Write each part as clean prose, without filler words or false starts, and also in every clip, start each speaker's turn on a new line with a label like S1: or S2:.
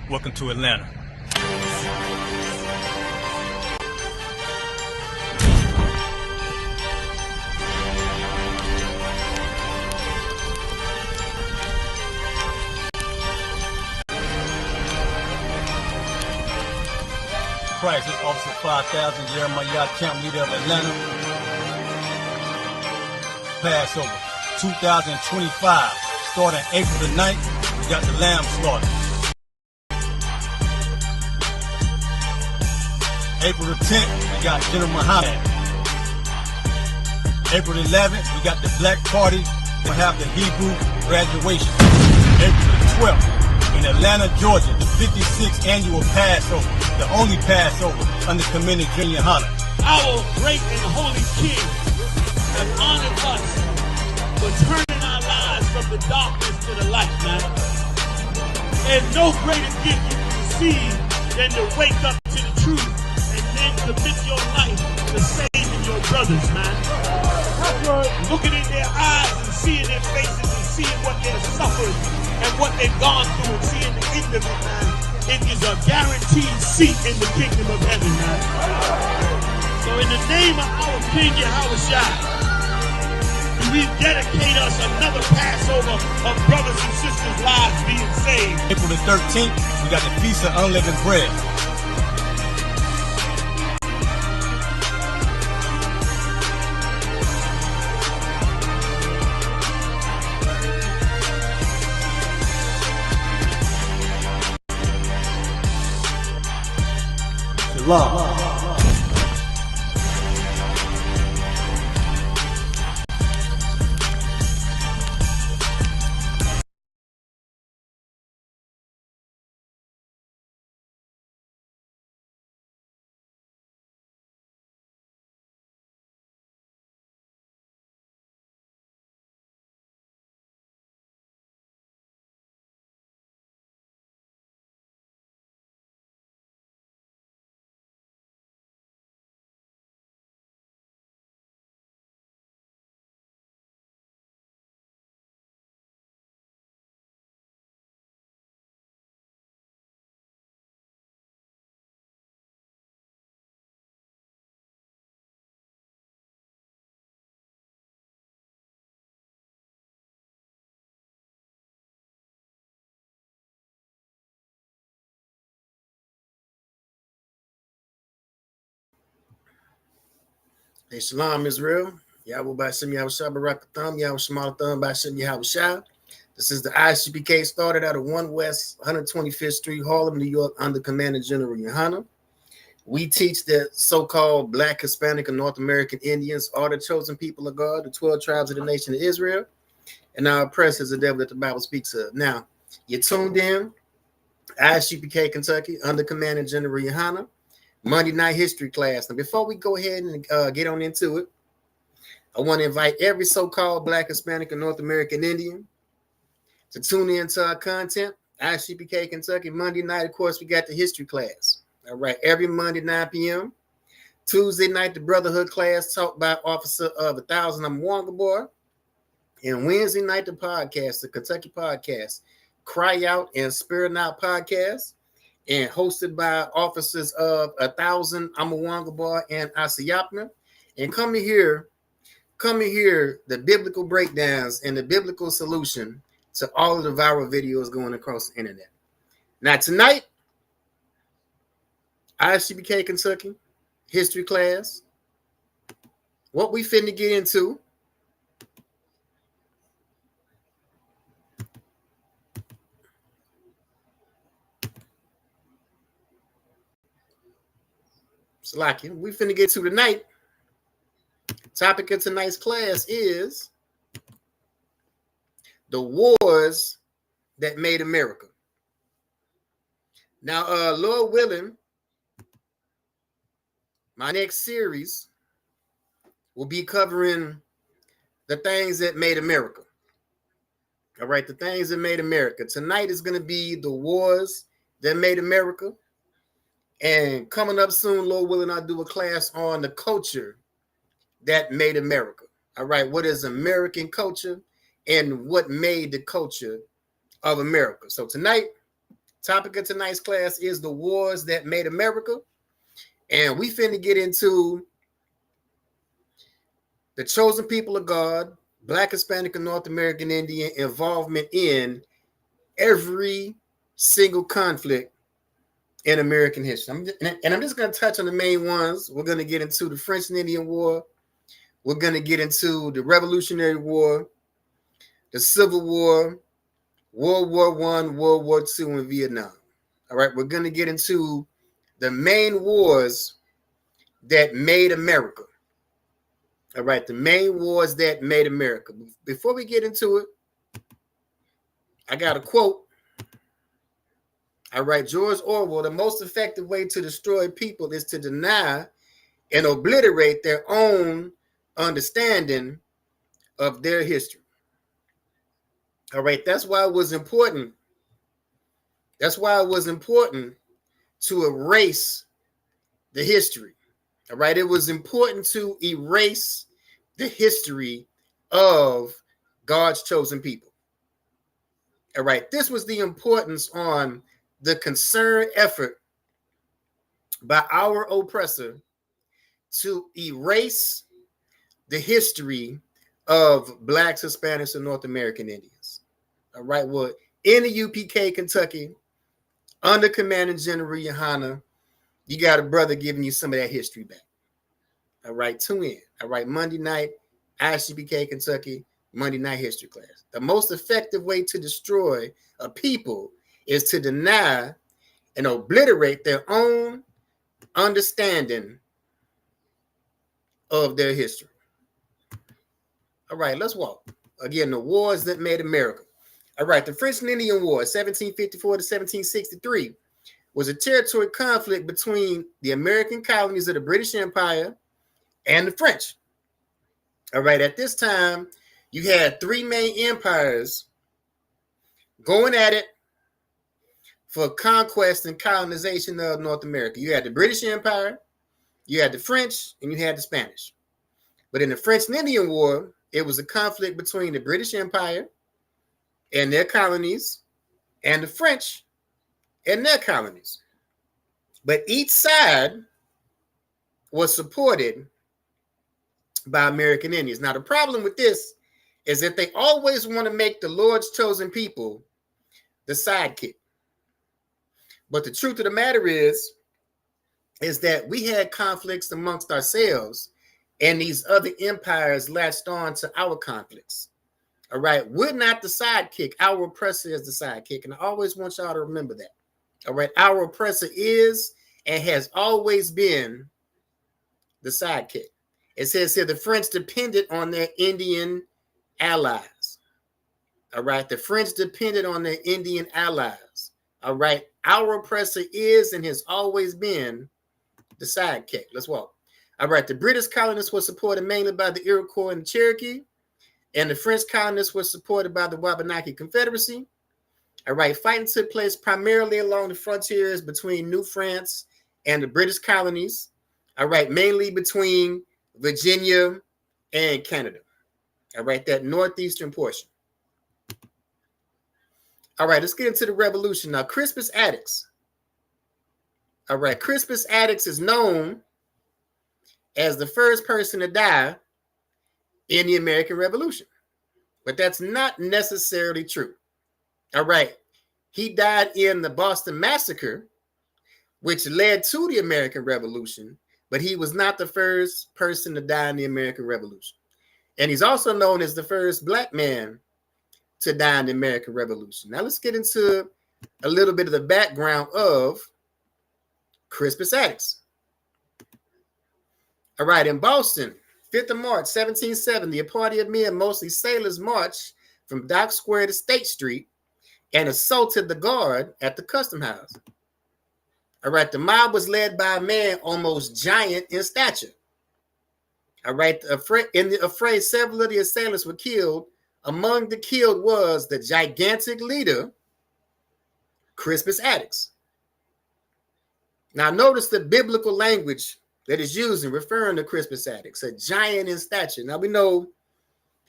S1: Welcome to Atlanta. Crisis Officer 5000, Jeremiah, camp leader of Atlanta. Passover 2025, starting April the 9th, we got the lamb slaughter. April the 10th, we got General Muhammad. April the 11th, we got the Black Party. We'll have the Hebrew graduation. April the 12th, in Atlanta, Georgia, the 56th annual Passover, the only Passover under Commander Junior Hunter.
S2: Our great and holy King has honored us for turning our lives from the darkness to the light, man. And no greater gift you can receive than to wake up to the truth and then commit your life to saving your brothers, man. Looking in their eyes and seeing their faces and seeing what they've suffered and what they've gone through and seeing the end of it, man. It is a guaranteed seat in the kingdom of heaven, man. So in the name of our King Yahushua, we dedicate us another Passover of brothers and sisters' lives being saved.
S1: April the 13th, we got the Feast of Unleavened Bread. Shalom.
S3: Hey, Shalom, Israel. Yahweh by Shem Yahushua, Barak Thumb, Yahweh Shemal Thumb by Shem Yahushua. This is the ISUPK, started out of 1 West 125th Street, Harlem, New York, under Commander General Yohana. We teach that so-called Black, Hispanic, and North American Indians are the chosen people of God, the 12 tribes of the nation of Israel, and our oppressed is the devil that the Bible speaks of. Now, you're tuned in, ISUPK, Kentucky, under Commander General Yohana. Monday night history class. Now, before we go ahead and get on into it, I want to invite every so-called Black, Hispanic, and North American Indian to tune in to our content. ISUPK Kentucky, Monday night, of course, we got the history class. All right, every Monday, 9 p.m. Tuesday night, the Brotherhood class taught by Officer of 1000, I'm Wanga Boy. And Wednesday night, the podcast, the Kentucky podcast, Cry Out and Spirit Out podcast, and hosted by officers of 1000, I'm a Wanga Boy, and Asiyapna. And come to hear the biblical breakdowns and the biblical solution to all of the viral videos going across the internet. Now tonight, ISUPK Kentucky history class. What we finna get into Salakia, we finna get to tonight. Topic of tonight's class is the wars that made America. Now, Lord willing, my next series will be covering the things that made America. All right, the things that made America. Tonight is going to be the wars that made America. And coming up soon, Lord willing, I'll do a class on the culture that made America. All right, what is American culture and what made the culture of America? So tonight, Topic of tonight's class is the wars that made America. And we finna get into the chosen people of God, Black, Hispanic, and North American Indian involvement in every single conflict in American history. I'm just going to touch on the main ones. We're going to get into the French and Indian War. We're going to get into the Revolutionary War, the Civil War, World War I, World War II, and Vietnam. All right, we're going to get into the main wars that made America. All right, the main wars that made America. Before we get into it, I got a quote. All right, George Orwell, the most effective way to destroy people is to deny and obliterate their own understanding of their history. All right, that's why it was important. That's why it was important to erase the history. All right, it was important to erase the history of God's chosen people. All right, this was the importance on the concerned effort by our oppressor to erase the history of Blacks, Hispanics, and North American Indians. All right, well, in the UPK, Kentucky, under Commanding General Yohana, you got a brother giving you some of that history back. All right, tune in. All right, Monday night, ISUPK, Kentucky, Monday night history class. The most effective way to destroy a people is to deny and obliterate their own understanding of their history. All right, let's walk. Again, the wars that made America. All right, the French and Indian War, 1754 to 1763, was a territory conflict between the American colonies of the British Empire and the French. All right, at this time, you had three main empires going at it for conquest and colonization of North America. You had the British Empire, you had the French, and you had the Spanish. But in the French and Indian War, it was a conflict between the British Empire and their colonies and the French and their colonies. But each side was supported by American Indians. Now, the problem with this is that they always want to make the Lord's chosen people the sidekick. But the truth of the matter is that we had conflicts amongst ourselves, and these other empires latched on to our conflicts. All right, we're not the sidekick. Our oppressor is the sidekick, and I always want y'all to remember that. All right, our oppressor is and has always been the sidekick. It says here the French depended on their Indian allies. All right, the French depended on their Indian allies. All right, our oppressor is and has always been the sidekick. Let's walk. All right, the British colonists were supported mainly by the Iroquois and the Cherokee, and the French colonists were supported by the Wabanaki Confederacy. All right, fighting took place primarily along the frontiers between New France and the British colonies. All right, mainly between Virginia and Canada. All right, that northeastern portion. All right, let's get into the revolution now. Crispus Attucks. All right, Crispus Attucks is known as the first person to die in the American Revolution, but that's not necessarily true. All right, he died in the Boston Massacre, which led to the American Revolution, but he was not the first person to die in the American Revolution. And he's also known as the first Black man to die in the American Revolution. Now let's get into a little bit of the background of Crispus Attucks. All right, in Boston, 5th of March, 1770, a party of men, mostly sailors, marched from Dock Square to State Street and assaulted the guard at the custom house. All right, the mob was led by a man almost giant in stature. All right, in the affray, several of the assailants were killed. Among the killed was the gigantic leader, Crispus Attucks. Now, notice the biblical language that is used in referring to Crispus Attucks, a giant in stature. Now, we know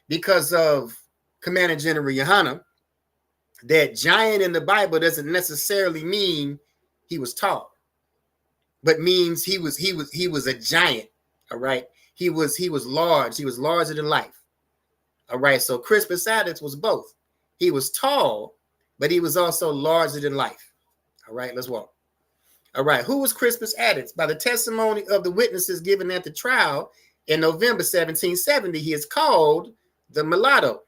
S3: because of Commander General Yohana that giant in the Bible doesn't necessarily mean he was tall, but means he was a giant. All right. He was large. He was larger than life. All right. So Crispus Attucks was both. He was tall, but he was also larger than life. All right, let's walk. All right, who was Crispus Attucks? By the testimony of the witnesses given at the trial in November 1770, he is called the mulatto.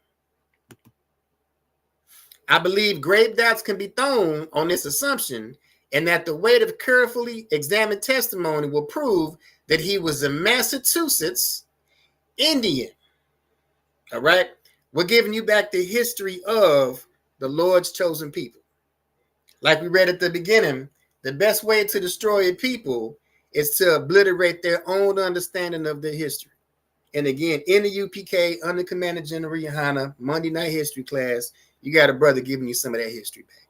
S3: I believe grave doubts can be thrown on this assumption, and that the weight of carefully examined testimony will prove that he was a Massachusetts Indian. All right, we're giving you back the history of the Lord's chosen people. Like we read at the beginning, the best way to destroy a people is to obliterate their own understanding of their history. And again, in the UPK, under Commander General Yohana, Monday night history class, you got a brother giving you some of that history back.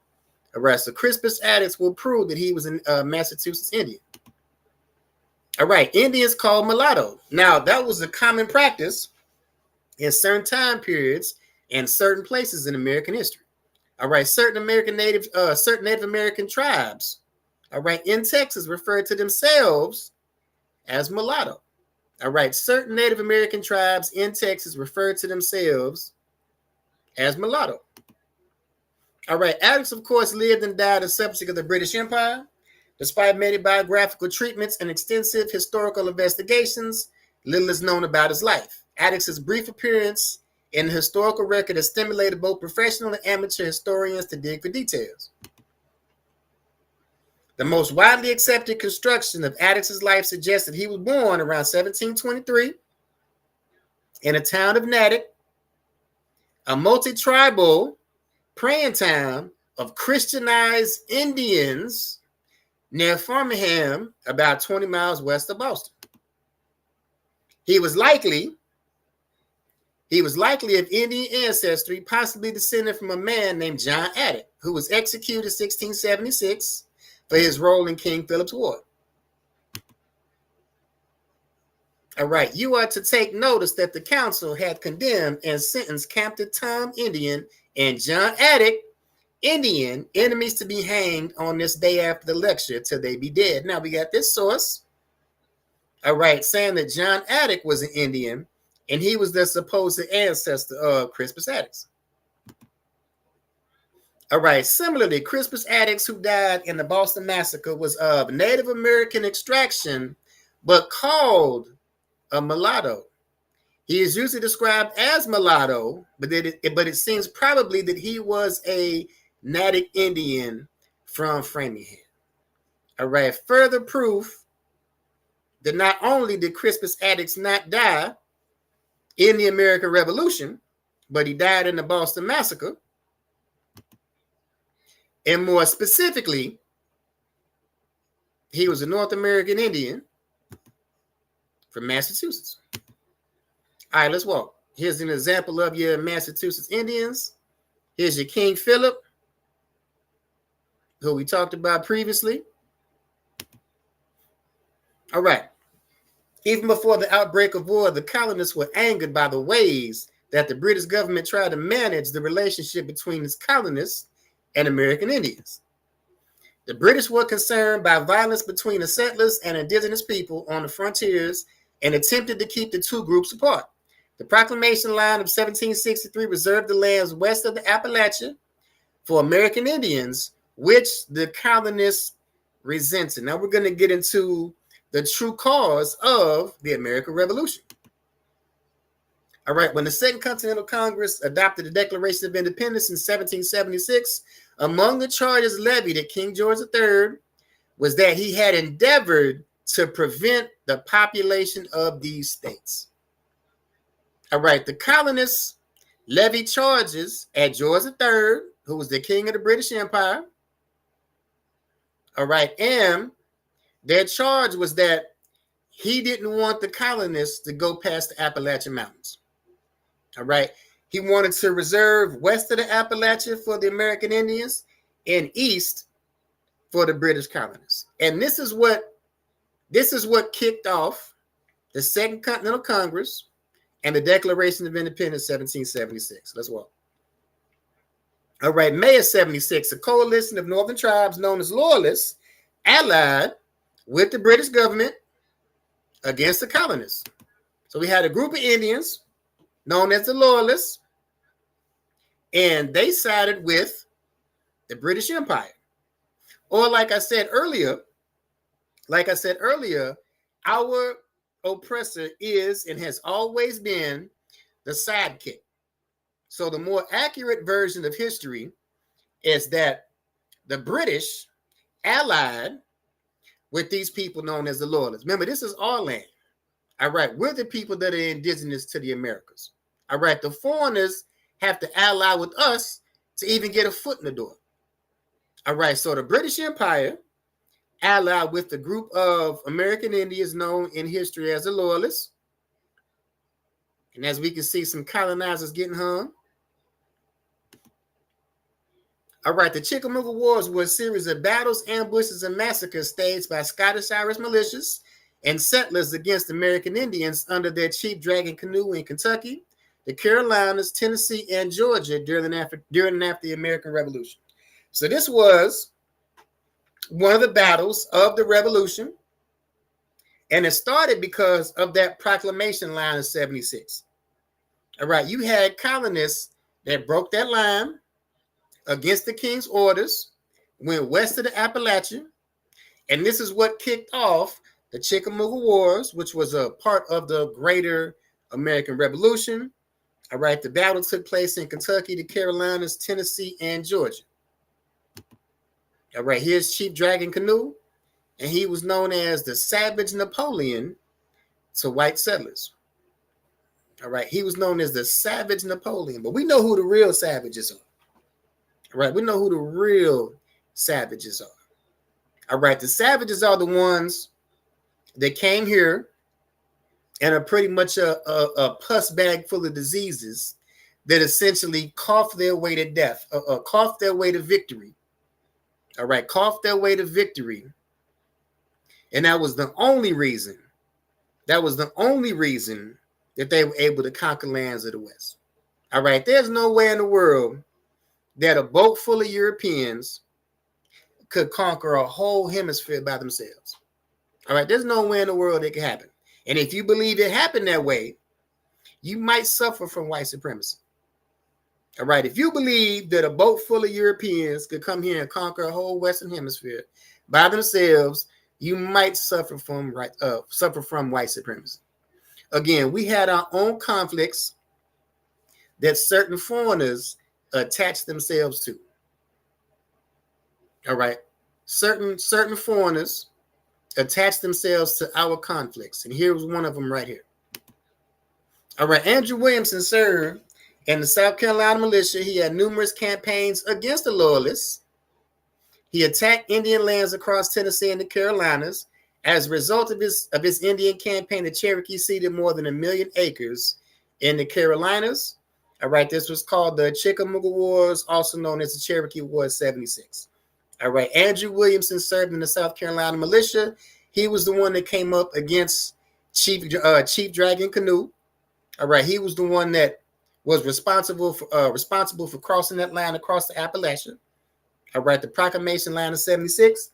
S3: All right, so Crispus Attucks will prove that he was a Massachusetts Indian. All right, Indians called mulatto. Now, that was a common practice in certain time periods and certain places in American history. All right, certain Native American tribes, all right, in Texas referred to themselves as mulatto. All right, certain Native American tribes in Texas referred to themselves as mulatto. All right, Attucks, of course, lived and died a subject of the British Empire. Despite many biographical treatments and extensive historical investigations, little is known about his life. Attucks' brief appearance in the historical record has stimulated both professional and amateur historians to dig for details. The most widely accepted construction of Attucks' life suggests that he was born around 1723 in a town of Natick, a multi-tribal praying town of Christianized Indians near Framingham, about 20 miles west of Boston. He was likely of Indian ancestry, possibly descended from a man named John Attuck, who was executed in 1676 for his role in King Philip's War. All right, you are to take notice that the council had condemned and sentenced Captain Tom Indian and John Attuck Indian enemies to be hanged on this day after the lecture till they be dead. Now we got this source, all right, saying that John Attuck was an Indian and he was the supposed ancestor of Crispus Attucks. All right, similarly, Crispus Attucks, who died in the Boston Massacre, was of Native American extraction, but called a mulatto. He is usually described as mulatto, but it seems probably that he was a Natick Indian from Framingham. All right, further proof that not only did Crispus Attucks not die in the American Revolution, but he died in the Boston Massacre. And more specifically, he was a North American Indian from Massachusetts. All right, let's walk. Here's an example of your Massachusetts Indians. Here's your King Philip, who we talked about previously. All right. Even before the outbreak of war, the colonists were angered by the ways that the British government tried to manage the relationship between its colonists and American Indians. The British were concerned by violence between the settlers and indigenous people on the frontiers and attempted to keep the two groups apart. The proclamation line of 1763 reserved the lands west of the Appalachia for American Indians, which the colonists resented. Now we're going to get into the true cause of the American Revolution. All right, when the Second Continental Congress adopted the Declaration of Independence in 1776, among the charges levied at King George III was that he had endeavored to prevent the population of these states. All right, the colonists levied charges at George III, who was the king of the British Empire. All right, and their charge was that he didn't want the colonists to go past the Appalachian Mountains. All right, he wanted to reserve west of the Appalachia for the American Indians and east for the British colonists. And this is what kicked off the Second Continental Congress and the Declaration of Independence, 1776. Let's walk. All right, May of 76, a coalition of northern tribes known as Loyalists allied with the British government against the colonists. So we had a group of Indians known as the Loyalists, and they sided with the British Empire. Or like I said earlier, our oppressor is and has always been the sidekick. So the more accurate version of history is that the British allied with these people known as the Loyalists. Remember, this is our land. All right, we're the people that are indigenous to the Americas. All right, the foreigners have to ally with us to even get a foot in the door. All right, so the British Empire allied with the group of American Indians known in history as the Loyalists. And as we can see, some colonizers getting hung. All right, the Chickamauga Wars were a series of battles, ambushes, and massacres staged by Scottish Irish militias and settlers against American Indians under their chief Dragon Canoe in Kentucky, the Carolinas, Tennessee, and Georgia during and after the American Revolution. So this was one of the battles of the Revolution, and it started because of that proclamation line of 76. All right, you had colonists that broke that line against the king's orders, went west of the Appalachia, and this is what kicked off the Chickamauga Wars, which was a part of the greater American Revolution. All right, the battle took place in Kentucky, the Carolinas, Tennessee, and Georgia. All right, here's Chief Dragon Canoe, and he was known as the Savage Napoleon to white settlers. All right, he was known as the Savage Napoleon, but we know who the real savages are. All right, we know who the real savages are. All right, the savages are the ones that came here and are pretty much a pus bag full of diseases that essentially coughed their way to death, coughed their way to victory. All right, coughed their way to victory. And that was the only reason that they were able to conquer lands of the West. All right, there's no way in the world that a boat full of Europeans could conquer a whole hemisphere by themselves. All right, there's no way in the world it could happen. And if you believe it happened that way, you might suffer from white supremacy. All right, if you believe that a boat full of Europeans could come here and conquer a whole Western Hemisphere by themselves, you might suffer from white supremacy. Again, we had our own conflicts that certain foreigners attached themselves to. All right, certain foreigners attached themselves to our conflicts, and here was one of them right here. All right, Andrew Williamson served in the South Carolina militia. He had numerous campaigns against the Loyalists. He attacked Indian lands across Tennessee and the Carolinas. As a result of his Indian campaign, the Cherokee ceded more than 1 million acres in the Carolinas. All right, this was called the Chickamauga Wars, also known as the Cherokee War of 76. All right, Andrew Williamson served in the South Carolina militia. He was the one that came up against Chief Dragon Canoe. All right, he was the one that was responsible for crossing that line across the Appalachia. All right, the proclamation line of 76.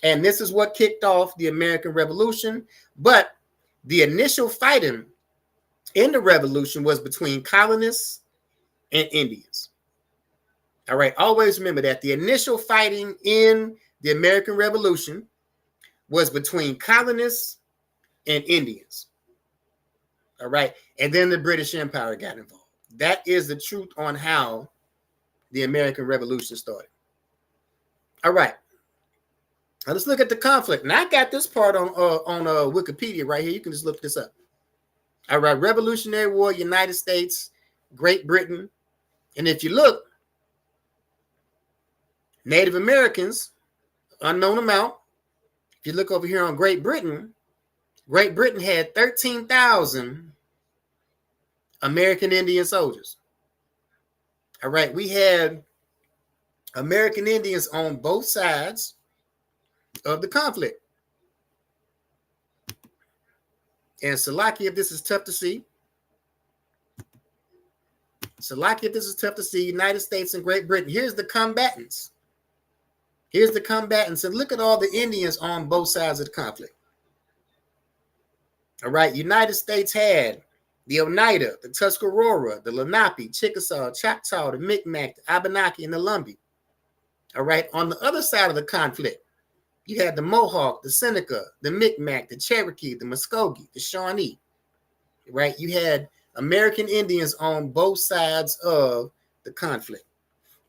S3: And this is what kicked off the American Revolution. But the initial fighting in the revolution was between colonists and Indians. All right, always remember that the initial fighting in the American Revolution was between colonists and Indians. All right, and then the British Empire got involved. That is the truth on how the American Revolution started. All right, now let's look at the conflict. Now I got this part on Wikipedia right here. You can just look this up. All right, Revolutionary War, United States, Great Britain, and if you look, Native Americans, unknown amount. If you look over here on Great Britain had 13,000 American Indian soldiers. All right, we had American Indians on both sides of the conflict. And Salaki, if this is tough to see, So like if this is tough to see, United States and Great Britain. Here's the combatants. Here's the combatants. And look at all the Indians on both sides of the conflict. All right. United States had the Oneida, the Tuscarora, the Lenape, Chickasaw, Choctaw, the Micmac, the Abenaki, and the Lumbee. All right. On the other side of the conflict, you had the Mohawk, the Seneca, the Micmac, the Cherokee, the Muskogee, the Shawnee. Right. You had American Indians on both sides of the conflict.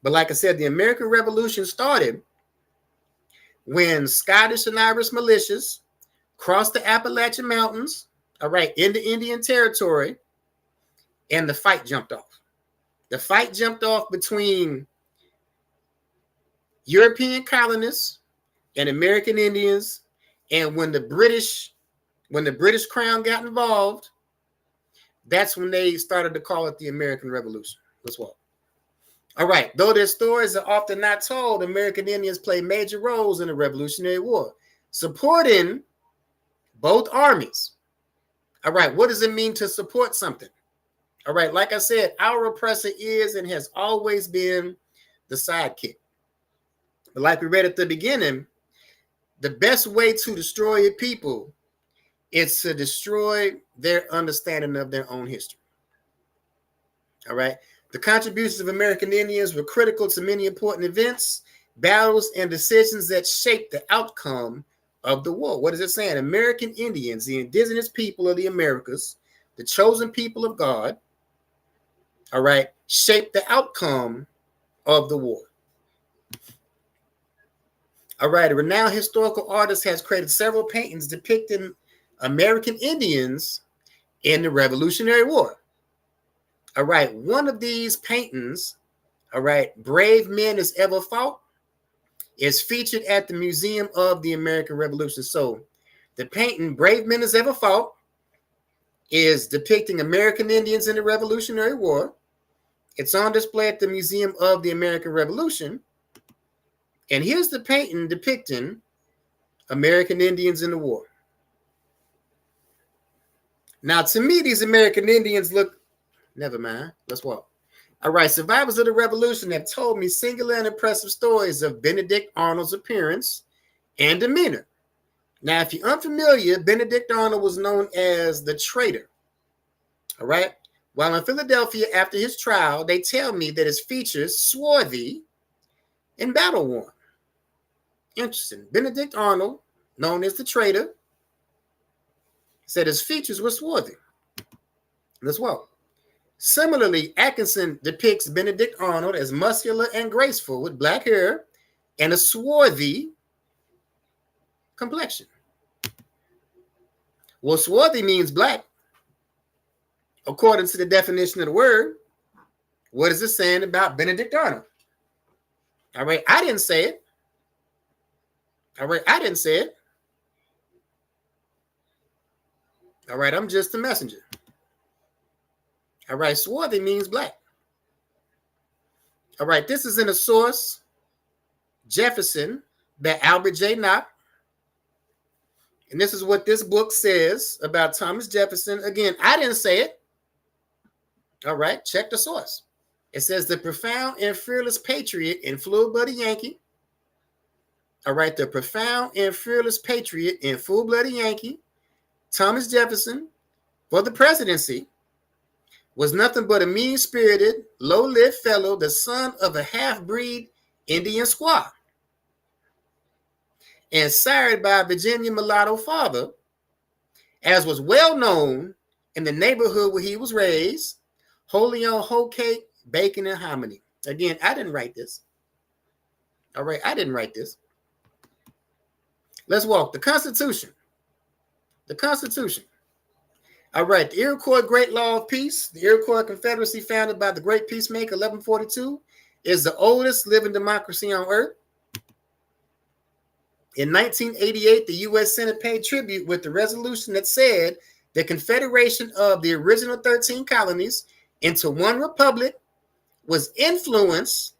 S3: But like I said, the American Revolution started when Scottish and Irish militias crossed the Appalachian Mountains, all right, into Indian territory, and the fight jumped off. The fight jumped off between European colonists and American Indians. And when the British Crown got involved, that's when they started to call it the American Revolution. Let's walk. All right. Though their stories are often not told, American Indians played major roles in the Revolutionary War, supporting both armies. All right. What does it mean to support something? All right. Like I said, our oppressor is and has always been the sidekick. But like we read at the beginning, the best way to destroy a people is to destroy their understanding of their own history. All right. The contributions of American Indians were critical to many important events, battles, and decisions that shaped the outcome of the war. What is it saying? American Indians, the indigenous people of the Americas, the chosen people of God, all right, shaped the outcome of the war. All right. A renowned historical artist has created several paintings depicting American Indians in the Revolutionary War. All right. One of these paintings, all right, Brave Men As Ever Fought, is featured at the Museum of the American Revolution. So the painting Brave Men As Ever Fought is depicting American Indians in the Revolutionary War. It's on display at the Museum of the American Revolution. And here's the painting depicting American Indians in the war. Now, to me, these American Indians look, never mind, let's walk. All right, survivors of the Revolution have told me singular and impressive stories of Benedict Arnold's appearance and demeanor. Now, if you're unfamiliar, Benedict Arnold was known as the traitor. All right, while in Philadelphia after his trial, they tell me that his features swarthy and battle worn. Interesting. Benedict Arnold, known as the traitor, said his features were swarthy. Let's walk. Similarly, Atkinson depicts Benedict Arnold as muscular and graceful with black hair and a swarthy complexion. Well, swarthy means black. According to the definition of the word, what is it saying about Benedict Arnold? All right, I didn't say it. All right, I didn't say it. All right, I'm just a messenger. All right, swarthy means black. All right, this is in a source, Jefferson, by Albert J. Knopp. And this is what this book says about Thomas Jefferson. Again, I didn't say it. All right, check the source. It says the profound and fearless patriot and full-blooded Yankee. All right, the profound and fearless patriot and full-blooded Yankee, Thomas Jefferson, for the presidency, was nothing but a mean-spirited, low-lived fellow, the son of a half-breed Indian squaw, and sired by a Virginia mulatto father, as was well known in the neighborhood where he was raised, wholly on hoe cake, bacon, and hominy. Again, I didn't write this. All right, I didn't write this. Let's walk. The Constitution. The Constitution. All right, the Iroquois Great Law of Peace, the Iroquois Confederacy founded by the Great Peacemaker, 1142, is the oldest living democracy on earth. In 1988, the U.S. Senate paid tribute with the resolution that said the confederation of the original 13 colonies into one republic was influenced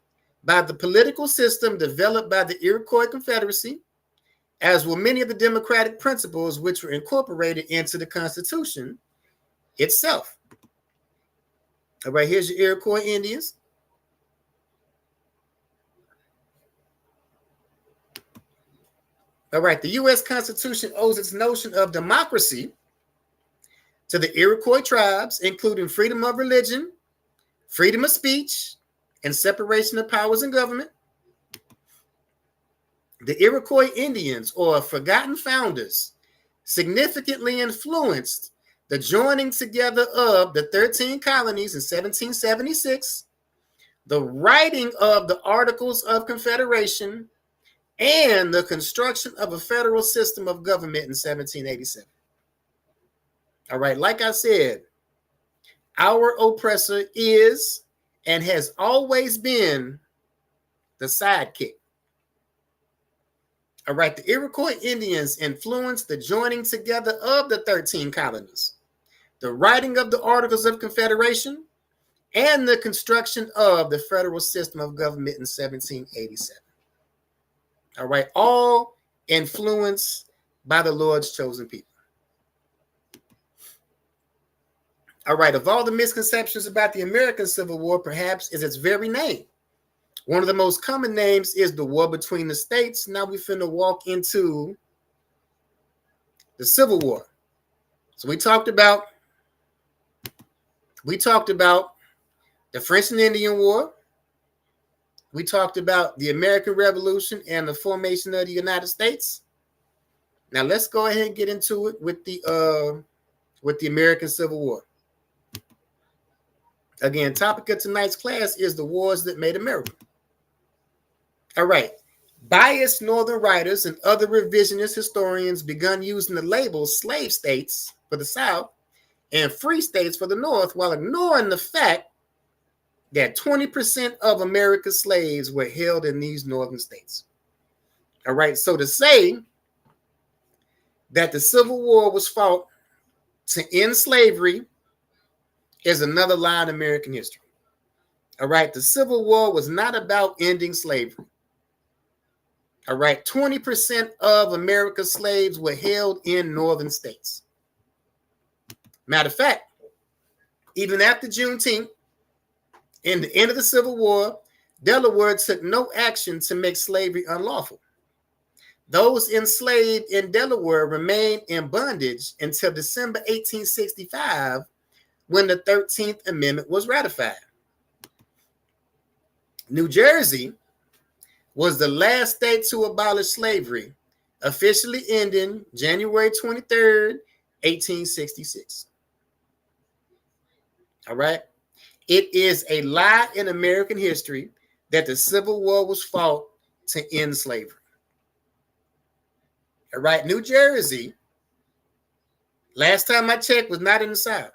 S3: by the political system developed by the Iroquois Confederacy, as were many of the democratic principles which were incorporated into the Constitution itself. All right, here's your Iroquois Indians. All right, the U.S. Constitution owes its notion of democracy to the Iroquois tribes, including freedom of religion, freedom of speech, and separation of powers in government. The Iroquois Indians, or forgotten founders, significantly influenced the joining together of the 13 colonies in 1776, the writing of the Articles of Confederation, and the construction of a federal system of government in 1787. All right, like I said, our oppressor is and has always been the sidekick. All right, the Iroquois Indians influenced the joining together of the 13 colonies, the writing of the Articles of Confederation, and the construction of the federal system of government in 1787. All right, all influenced by the Lord's chosen people. All right, of all the misconceptions about the American Civil War, perhaps is its very name. One of the most common names is the war between the states. Now we finna walk into the Civil War. So we talked about the French and Indian War. We talked about the American Revolution and the formation of the United States. Now let's go ahead and get into it with the American Civil War. Again, topic of tonight's class is the wars that made America. All right. Biased Northern writers and other revisionist historians begun using the labels slave states for the South and free states for the North, while ignoring the fact that 20% of America's slaves were held in these northern states. All right. So to say that the Civil War was fought to end slavery is another lie in American history. All right. The Civil War was not about ending slavery. All right. 20% of America's slaves were held in northern states. Matter of fact, even after Juneteenth, in the end of the Civil War, Delaware took no action to make slavery unlawful. Those enslaved in Delaware remained in bondage until December 1865, when the 13th Amendment was ratified. New Jersey was the last state to abolish slavery, officially ending January 23rd, 1866. All right. It is a lie in American history that the Civil War was fought to end slavery. All right. New Jersey, last time I checked, was not in the South.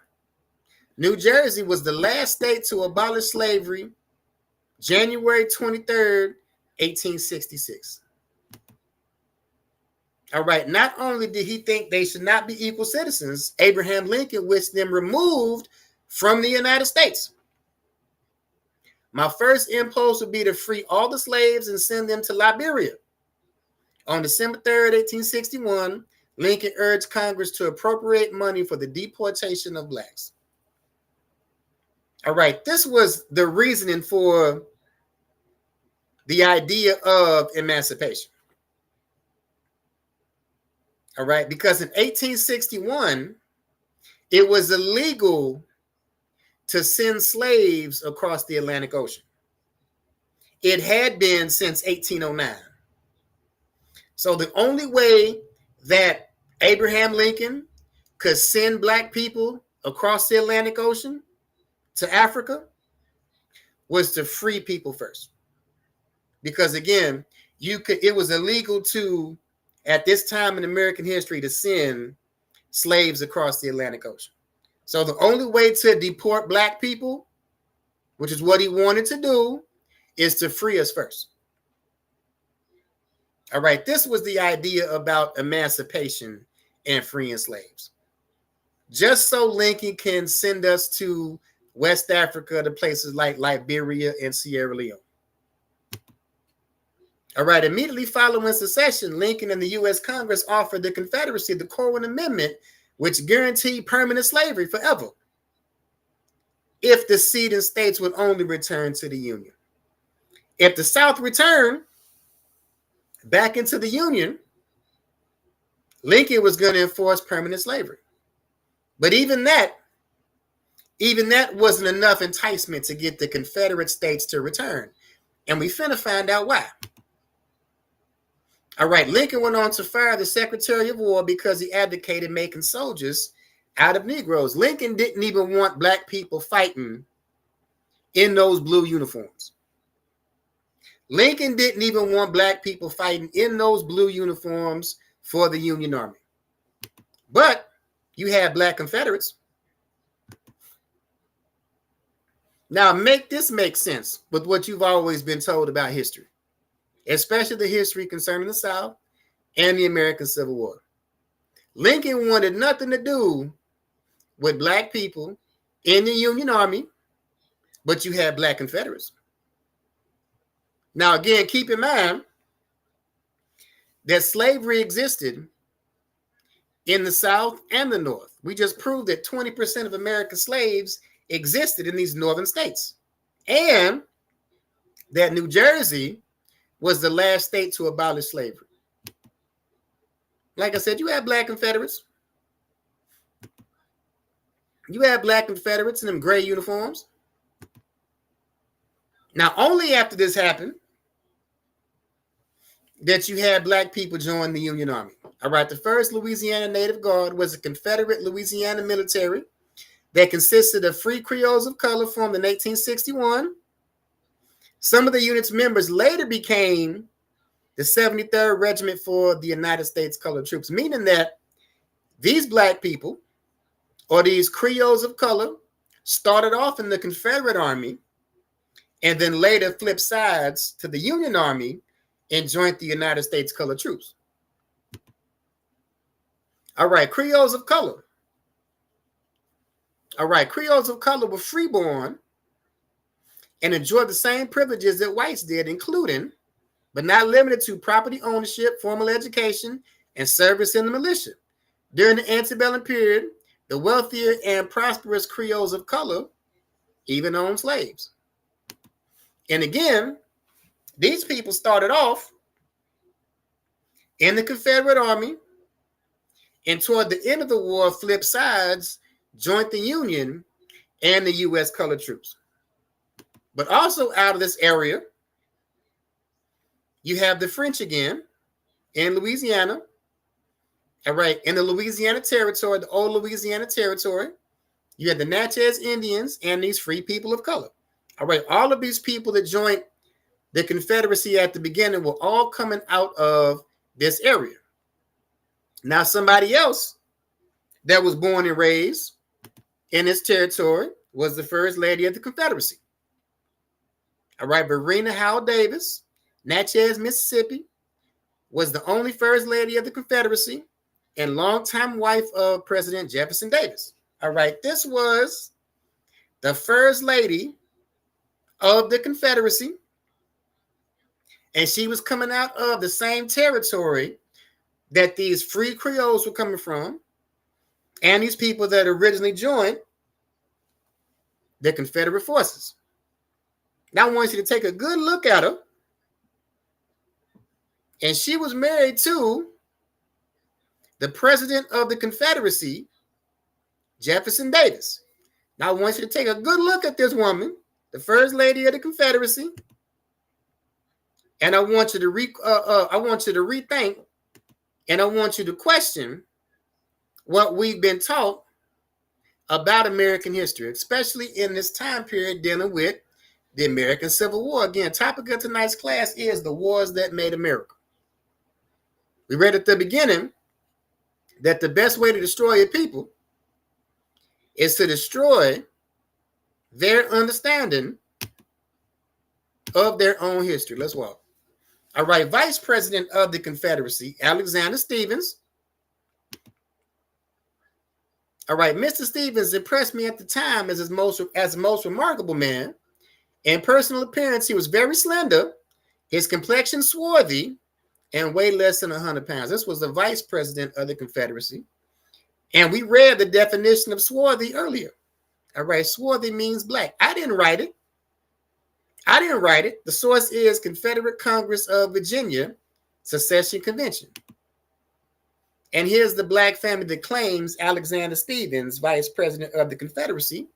S3: New Jersey was the last state to abolish slavery, January 23rd, 1866. All right. Not only did he think they should not be equal citizens, Abraham Lincoln wished them removed from the United States. My first impulse would be to free all the slaves and send them to Liberia. On December 3rd, 1861, Lincoln urged Congress to appropriate money for the deportation of blacks. All right, this was the reasoning for the idea of emancipation. All right, because in 1861, it was illegal to send slaves across the Atlantic Ocean. It had been since 1809. So the only way that Abraham Lincoln could send black people across the Atlantic Ocean to Africa was to free people first. Because again, it was illegal to, at this time in American history, to send slaves across the Atlantic Ocean. So the only way to deport black people, which is what he wanted to do, is to free us first. All right, this was the idea about emancipation and freeing slaves. Just so Lincoln can send us to West Africa, to places like Liberia and Sierra Leone. All right, immediately following secession, Lincoln and the U.S. Congress offered the Confederacy the Corwin Amendment, which guaranteed permanent slavery forever. if the ceding states would only return to the Union. If the South returned back into the Union, Lincoln was going to enforce permanent slavery. But even that wasn't enough enticement to get the Confederate states to return. And we finna find out why. All right, Lincoln went on to fire the Secretary of War because he advocated making soldiers out of Negroes. Lincoln didn't even want black people fighting in those blue uniforms. Lincoln didn't even want black people fighting in those blue uniforms for the Union Army. But you had black Confederates. Now, make this make sense with what you've always been told about history, especially the history concerning the South and the American Civil War. Lincoln wanted nothing to do with black people in the Union Army, but you had black Confederates. Now, again, keep in mind that slavery existed in the South and the North. We just proved that 20% of American slaves existed in these northern states, and that New Jersey was the last state to abolish slavery. Like I said, you had black Confederates. You had black Confederates in them gray uniforms. Now, only after this happened that you had black people join the Union Army. All right, the first Louisiana Native Guard was a Confederate Louisiana military that consisted of free Creoles of color formed in 1861. Some of the unit's members later became the 73rd Regiment for the United States Colored Troops, meaning that these black people, or these Creoles of color, started off in the Confederate Army and then later flipped sides to the Union Army and joined the United States Colored Troops. All right, Creoles of color. All right, Creoles of color were freeborn and enjoyed the same privileges that whites did, including, but not limited to, property ownership, formal education, and service in the militia. During the antebellum period, the wealthier and prosperous Creoles of color even owned slaves. And again, these people started off in the Confederate Army and toward the end of the war flipped sides, joined the Union and the U.S. Colored Troops. But also out of this area, you have the French again in Louisiana. All right, in the Louisiana Territory, the old Louisiana Territory, you had the Natchez Indians and these free people of color. All right, all of these people that joined the Confederacy at the beginning were all coming out of this area. Now, somebody else that was born and raised in this territory was the First Lady of the Confederacy. All right, Verena Howell Davis, Natchez, Mississippi, was the only First Lady of the Confederacy and longtime wife of President Jefferson Davis. All right, this was the First Lady of the Confederacy, and she was coming out of the same territory that these free Creoles were coming from, and these people that originally joined the Confederate forces. Now I want you to take a good look at her. And she was married to the president of the Confederacy, Jefferson Davis. Now I want you to take a good look at this woman, the First Lady of the Confederacy, and I want you to rethink, and I want you to question what we've been taught about American history, especially in this time period dealing with the American Civil War. Again, topic of tonight's class is the wars that made America. We read at the beginning that the best way to destroy a people is to destroy their understanding of their own history. Let's walk. All right, Vice President of the Confederacy, Alexander Stephens. All right, Mr. Stephens impressed me at the time as the most remarkable man. In personal appearance, he was very slender, his complexion swarthy, and weighed less than 100 pounds. This was the Vice President of the Confederacy. And we read the definition of swarthy earlier. All right, swarthy means black. I didn't write it. The source is Confederate Congress of Virginia Secession Convention. And here's the black family that claims Alexander Stephens, vice president of the Confederacy,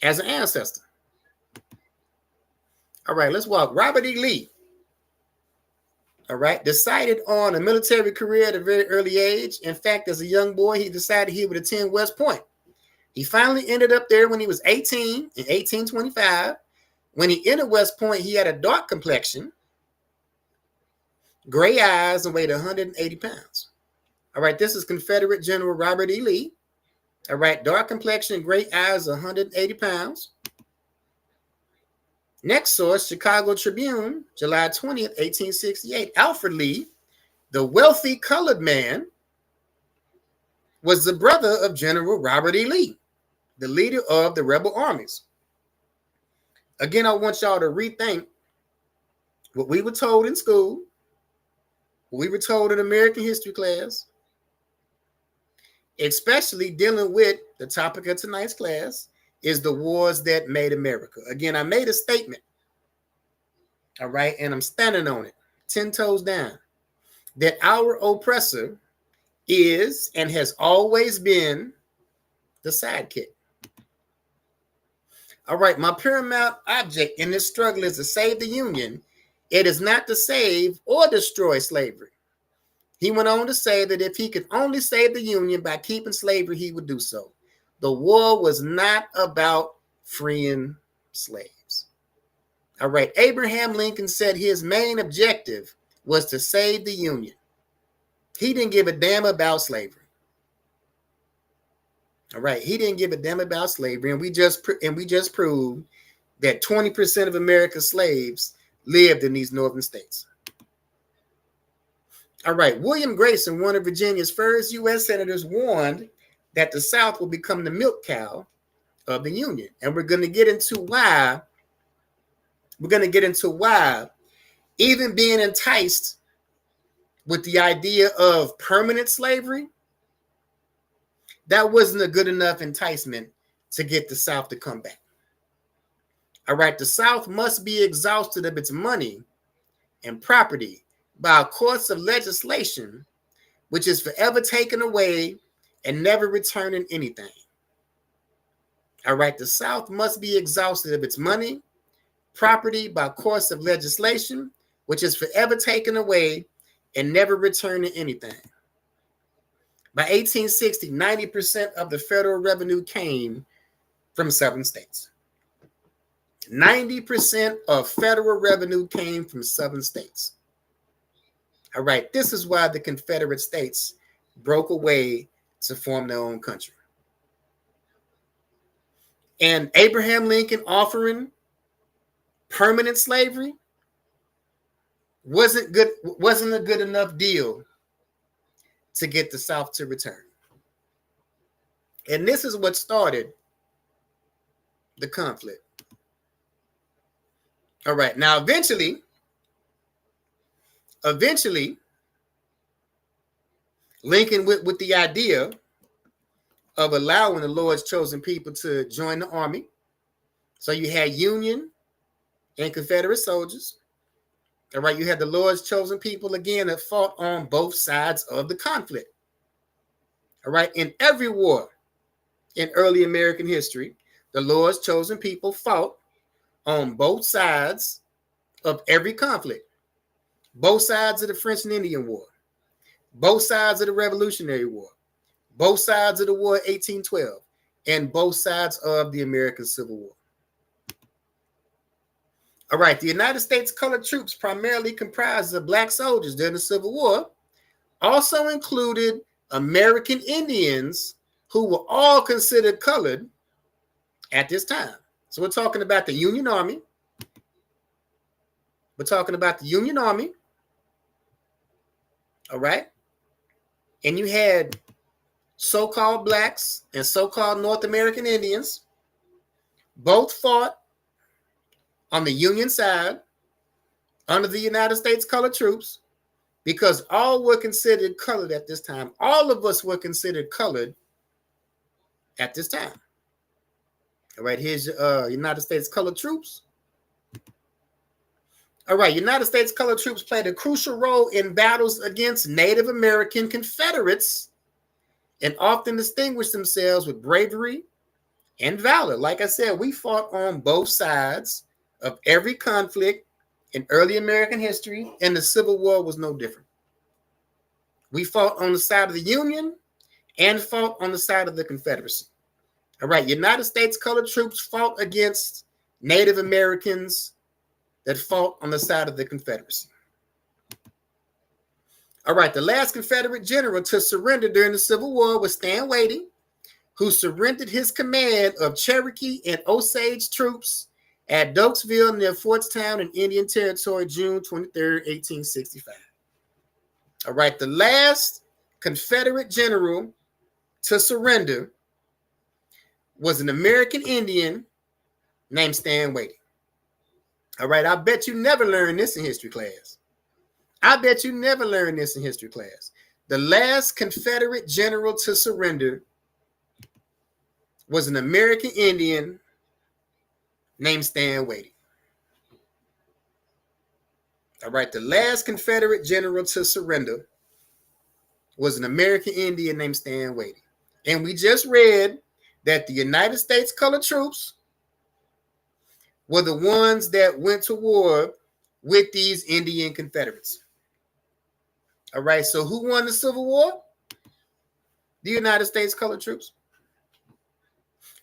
S3: as an ancestor. All right, let's walk. Robert E. Lee, all right, decided on a military career at a very early age. In fact, as a young boy, he decided he would attend West Point. He finally ended up there when he was 18 in 1825. When he entered West Point, he had a dark complexion, gray eyes, and weighed 180 pounds. All right, this is Confederate General Robert E. Lee. All right, dark complexion, gray eyes, 180 pounds. Next source, Chicago Tribune, July 20th, 1868. Alfred Lee, the wealthy colored man, was the brother of General Robert E. Lee, the leader of the rebel armies. Again, I want y'all to rethink what we were told in school, what we were told in American history class, especially dealing with the topic of tonight's class is the wars that made America. Again, I made a statement, all right, and I'm standing on it, 10 toes down, that our oppressor is and has always been the sidekick. All right, my paramount object in this struggle is to save the Union. It is not to save or destroy slavery. He went on to say that if he could only save the Union by keeping slavery, he would do so. The war was not about freeing slaves. All right, Abraham Lincoln said his main objective was to save the Union. He didn't give a damn about slavery. All right, he didn't give a damn about slavery, and we just proved that 20% of America's slaves lived in these northern states. All right, William Grayson, one of Virginia's first U.S. senators, warned that the South will become the milk cow of the Union, and we're going to get into why. We're going to get into why even being enticed with the idea of permanent slavery, that wasn't a good enough enticement to get the South to come back. All right, the South must be exhausted of its money and property by a course of legislation which is forever taken away and never returning anything. All right, the South must be exhausted of its money, property by course of legislation which is forever taken away and never returning anything. By 1860, 90% of the federal revenue came from southern states. 90% of federal revenue came from southern states. All right, this is why the Confederate States broke away to form their own country. And Abraham Lincoln offering permanent slavery wasn't a good enough deal to get the South to return. And this is what started the conflict. All right, now eventually, Lincoln with the idea of allowing the Lord's chosen people to join the army. So you had Union and Confederate soldiers. All right, you had the Lord's chosen people again that fought on both sides of the conflict. All right, in every war in early American history, the Lord's chosen people fought on both sides of every conflict. Both sides of the French and Indian War, both sides of the Revolutionary War, both sides of the War of 1812, and both sides of the American Civil War. All right, the United States colored troops, primarily comprised of black soldiers during the Civil War, also included American Indians who were all considered colored at this time. So we're talking about the Union Army. We're talking about the Union Army. All right. And you had so-called blacks and so-called North American Indians. Both fought on the Union side under the United States colored troops because all were considered colored at this time. All of us were considered colored at this time. All right, here's your United States colored troops. All right, United States colored troops played a crucial role in battles against Native American Confederates and often distinguished themselves with bravery and valor. Like I said, we fought on both sides of every conflict in early American history, and the Civil War was no different. We fought on the side of the Union and fought on the side of the Confederacy. All right, United States colored troops fought against Native Americans that fought on the side of the Confederacy. All right, the last Confederate general to surrender during the Civil War was Stand Watie, who surrendered his command of Cherokee and Osage troops at Dokesville near Fortstown in Indian Territory, June 23, 1865. All right, the last Confederate general to surrender was an American Indian named Stand Watie. All right, I bet you never learned this in history class. I bet you never learned this in history class. The last Confederate general to surrender was an American Indian named Stand Watie. All right, the last Confederate general to surrender was an American Indian named Stand Watie. And we just read that the United States colored troops were the ones that went to war with these Indian Confederates. All right, so who won the Civil War? The United States colored troops.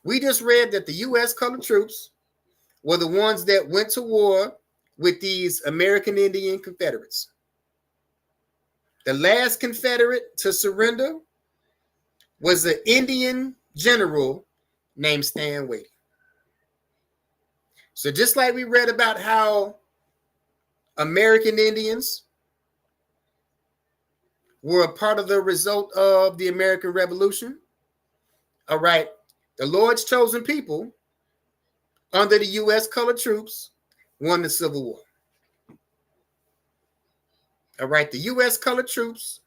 S3: We just read that the U.S. colored troops were the ones that went to war with these American Indian Confederates. The last Confederate to surrender was an Indian general named Stand Watie. So just like we read about how American Indians were a part of the result of the American Revolution, all right, the Lord's chosen people under the U.S. colored troops won the Civil War. All right, the U.S. colored troops,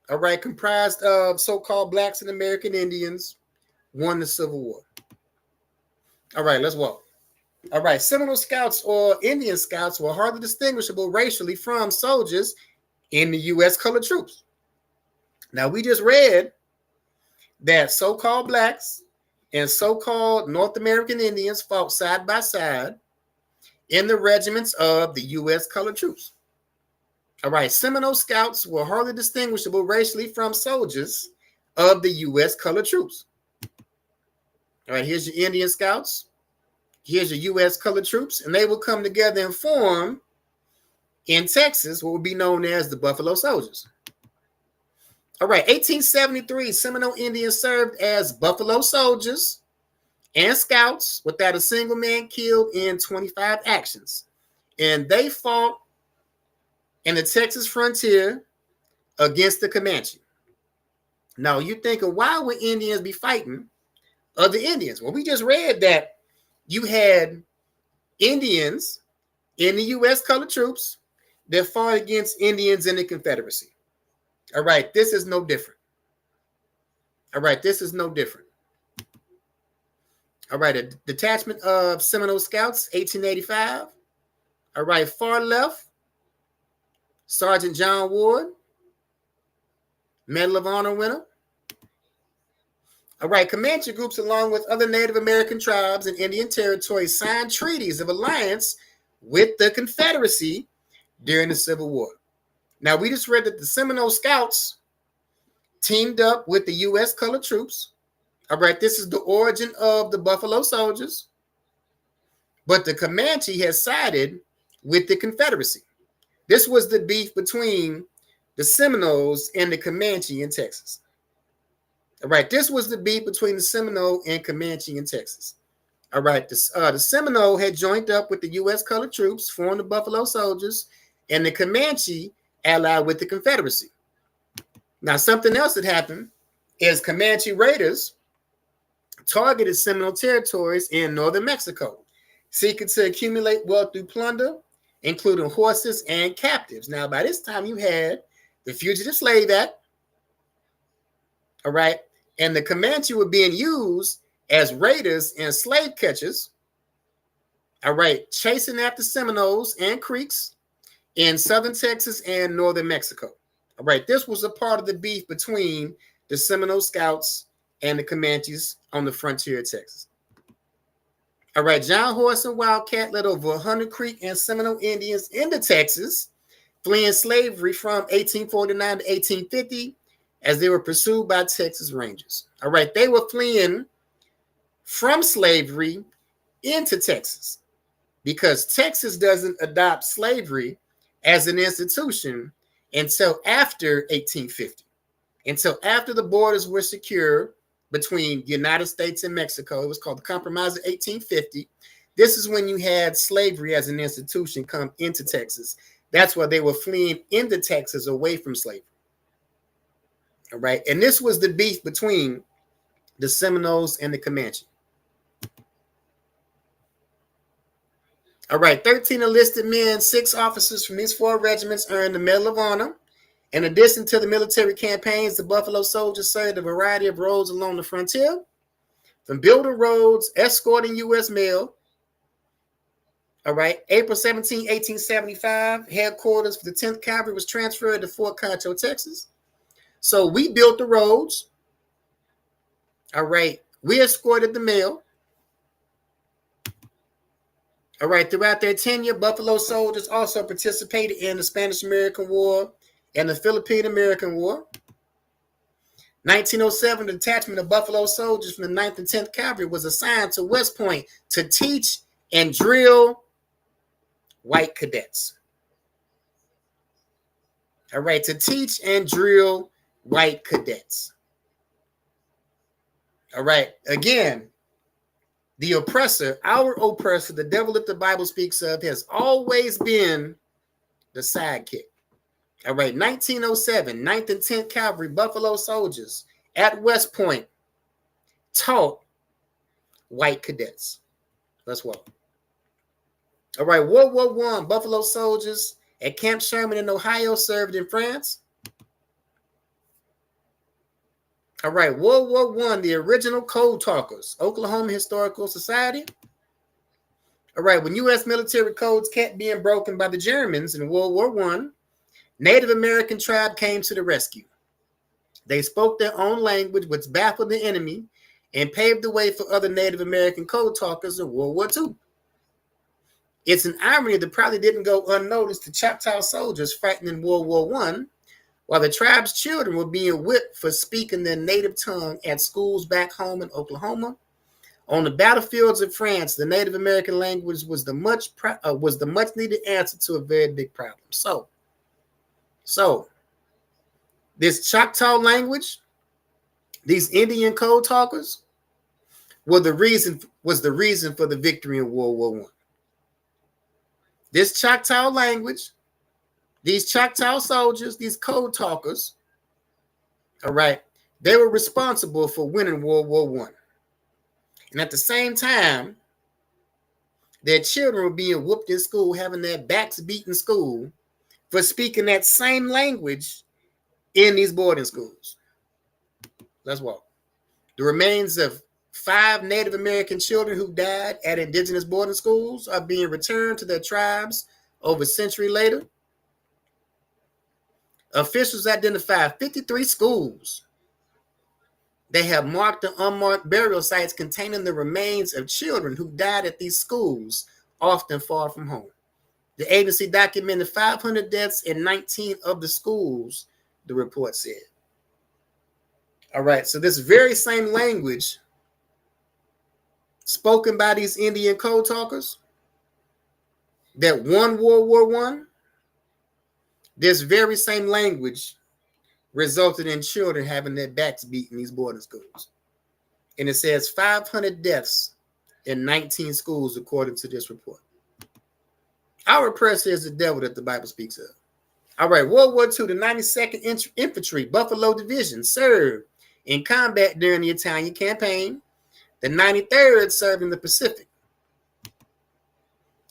S3: all right, comprised of so-called blacks and American Indians, won the Civil War. All right, let's walk. All right, Seminole Scouts or Indian Scouts were hardly distinguishable racially from soldiers in the U.S. colored troops. Now, we just read that so-called blacks and so-called North American Indians fought side by side in the regiments of the U.S. colored troops. All right, Seminole Scouts were hardly distinguishable racially from soldiers of the U.S. colored troops. All right, here's your Indian Scouts. Here's your U.S. colored troops, and they will come together and form in Texas what would be known as the Buffalo Soldiers. All right, 1873, Seminole Indians served as Buffalo Soldiers and Scouts without a single man killed in 25 actions. And they fought in the Texas frontier against the Comanche. Now, you're thinking, why would Indians be fighting other Indians? Well, we just read that you had Indians in the U.S. colored troops that fought against Indians in the Confederacy. All right, this is no different. All right, this is no different. All right, a detachment of Seminole Scouts, 1885. All right, far left, Sergeant John Ward, Medal of Honor winner. All right, Comanche groups, along with other Native American tribes and Indian territories, signed treaties of alliance with the Confederacy during the Civil War. Now, we just read that the Seminole Scouts teamed up with the U.S. colored troops. All right, this is the origin of the Buffalo Soldiers. But the Comanche has sided with the Confederacy. This was the beef between the Seminoles and the Comanche in Texas. All right, this was the beef between the Seminole and Comanche in Texas. All right, the Seminole had joined up with the U.S. colored troops, formed the Buffalo Soldiers, and the Comanche allied with the Confederacy. Now, something else that happened is Comanche raiders targeted Seminole territories in northern Mexico, seeking to accumulate wealth through plunder, including horses and captives. Now, by this time, you had the Fugitive Slave Act, all right, and the Comanche were being used as raiders and slave catchers, all right, chasing after Seminoles and Creeks in southern Texas and northern Mexico. All right, this was a part of the beef between the Seminole Scouts and the Comanches on the frontier of Texas. All right, John Horse and Wildcat led over 100 Creek and Seminole Indians into Texas, fleeing slavery from 1849 to 1850 as they were pursued by Texas Rangers. All right, they were fleeing from slavery into Texas because Texas doesn't adopt slavery as an institution until after 1850, until after the borders were secure between the United States and Mexico. It was called the Compromise of 1850. This is when you had slavery as an institution come into Texas. That's why they were fleeing into Texas away from slavery. All right. And this was the beef between the Seminoles and the Comanche. All right. 13 enlisted men, 6 officers from these 4 regiments earned the Medal of Honor. In addition to the military campaigns, the Buffalo Soldiers served a variety of roles along the frontier, from building roads, escorting U.S. mail. All right, April 17, 1875, headquarters for the 10th Cavalry was transferred to Fort Concho, Texas. So we built the roads. All right, we escorted the mail. All right, throughout their tenure, Buffalo Soldiers also participated in the Spanish-American War and the Philippine-American War. 1907, the detachment of Buffalo Soldiers from the 9th and 10th Cavalry was assigned to West Point to teach and drill white cadets. All right, to teach and drill white cadets. All right, again, the oppressor, our oppressor, the devil that the Bible speaks of, has always been the sidekick. All right, 1907, 9th and 10th Cavalry Buffalo Soldiers at West Point taught white cadets. Let's walk. All right, World War I, Buffalo Soldiers at Camp Sherman in Ohio served in France. All right, World War I, the original code talkers, Oklahoma Historical Society. All right, when U.S. military codes kept being broken by the Germans in World War I, Native American tribe came to the rescue. They spoke their own language, which baffled the enemy and paved the way for other Native American code talkers in World War II. It's an irony that probably didn't go unnoticed to Choctaw soldiers fighting in World War I, while the tribe's children were being whipped for speaking their native tongue at schools back home in Oklahoma. On the battlefields of France, the Native American language was the much needed answer to a very big problem. So this Choctaw language, these Indian code talkers, was the reason for the victory in World War I. This Choctaw language, these Choctaw soldiers, these code talkers, all right, they were responsible for winning World War I. And at the same time, their children were being whooped in school, having their backs beat in school for speaking that same language in these boarding schools. Let's walk. The remains of 5 Native American children who died at indigenous boarding schools are being returned to their tribes over a century later. Officials identified 53 schools. They have marked and unmarked burial sites containing the remains of children who died at these schools, often far from home. The agency documented 500 deaths in 19 of the schools, the report said. All right, so this very same language spoken by these Indian code talkers that won World War I, this very same language resulted in children having their backs beat in these boarding schools. And it says 500 deaths in 19 schools, according to this report. Our oppressor is the devil that the Bible speaks of. All right, World War II, the 92nd Infantry Buffalo Division served in combat during the Italian campaign. The 93rd served in the Pacific.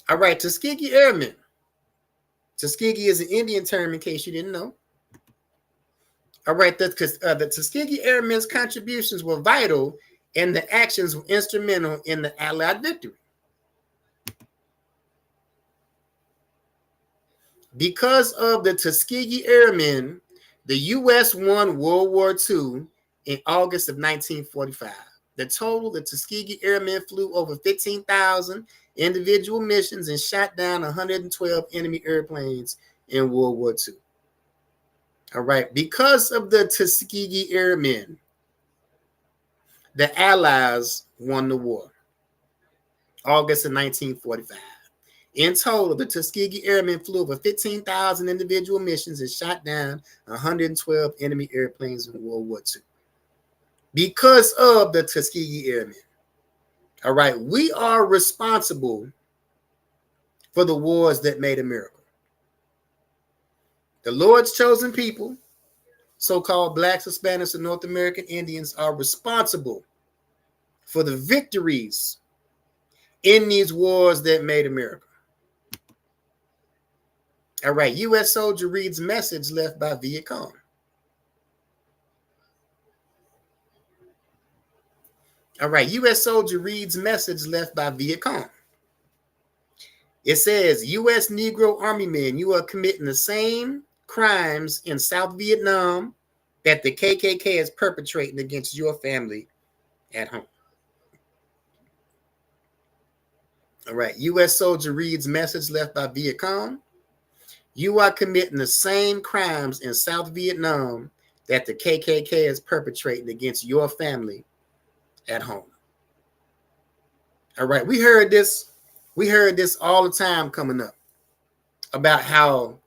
S3: All right, Tuskegee Airmen. Tuskegee is an Indian term in case you didn't know. All right, the Tuskegee Airmen's contributions were vital and the actions were instrumental in the Allied victory. Because of the Tuskegee Airmen, the U.S. won World War II in August of 1945. The Tuskegee Airmen flew over 15,000 individual missions and shot down 112 enemy airplanes in World War II. All right. Because of the Tuskegee Airmen, the Allies won the war, August of 1945. In total, the Tuskegee Airmen flew over 15,000 individual missions and shot down 112 enemy airplanes in World War II. Because of the Tuskegee Airmen, all right, we are responsible for the wars that made America. The Lord's chosen people, so-called Blacks, Hispanics, and North American Indians, are responsible for the victories in these wars that made America. All right, U.S. soldier reads message left by Viet Cong. All right, U.S. soldier reads message left by Viet Cong. It says, U.S. Negro Army men, you are committing the same crimes in South Vietnam that the KKK is perpetrating against your family at home. All right, U.S. soldier reads message left by Viet Cong. You are committing the same crimes in South Vietnam that the KKK is perpetrating against your family at home. All right, we heard this all the time coming up about how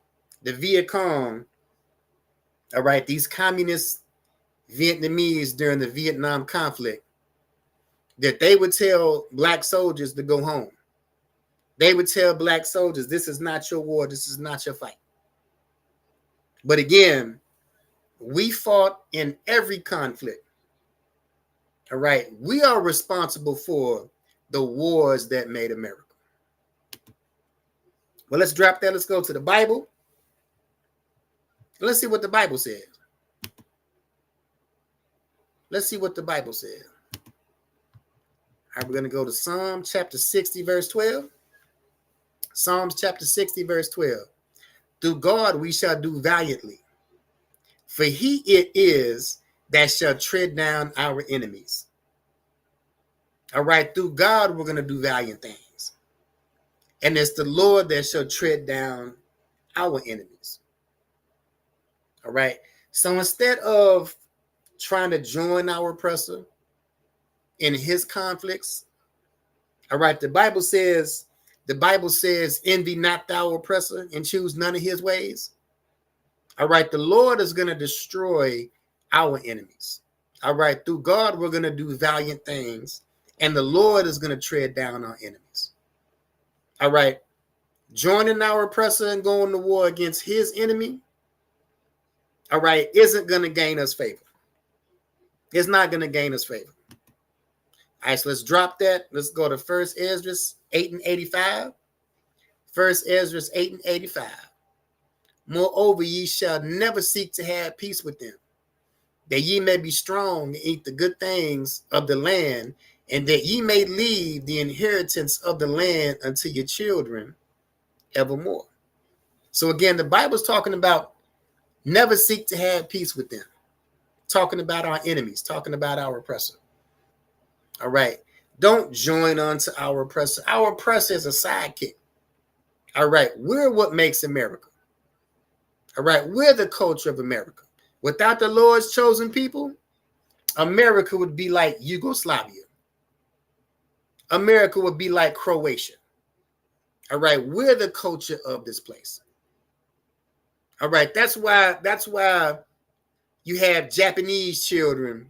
S3: the Viet Cong, all right, these communist Vietnamese during the Vietnam conflict, that they would tell black soldiers to go home. They would tell black soldiers, this is not your war, this is not your fight. But again, we fought in every conflict. All right, we are responsible for the wars that made America. Well, let's drop that. Let's go to the Bible. Let's see what the Bible says. Let's see what the Bible says. All right, we're going to go to Psalm chapter 60, verse 12. Psalms chapter 60, verse 12. Through God we shall do valiantly, for he it is that shall tread down our enemies. All right, through God we're going to do valiant things. And it's the Lord that shall tread down our enemies. All right, so instead of trying to join our oppressor in his conflicts, all right, the Bible says, envy not thou oppressor and choose none of his ways. All right, the Lord is going to destroy our enemies. All right, through God, we're going to do valiant things, and the Lord is going to tread down our enemies. All right, joining our oppressor and going to war against his enemy, all right, isn't going to gain us favor. It's not going to gain us favor. All right, so let's drop that. Let's go to 1 Ezra 8 and 85. 1 Ezra 8 and 85. Moreover, ye shall never seek to have peace with them, that ye may be strong and eat the good things of the land, and that ye may leave the inheritance of the land unto your children evermore. So again, the Bible's talking about never seek to have peace with them, talking about our enemies, talking about our oppressor. All right. Don't join unto our oppressor. Our oppressor is a sidekick. All right. We're what makes America. All right. We're the culture of America. Without the Lord's chosen people, America would be like Yugoslavia. America would be like Croatia. All right. We're the culture of this place. All right. That's why you have Japanese children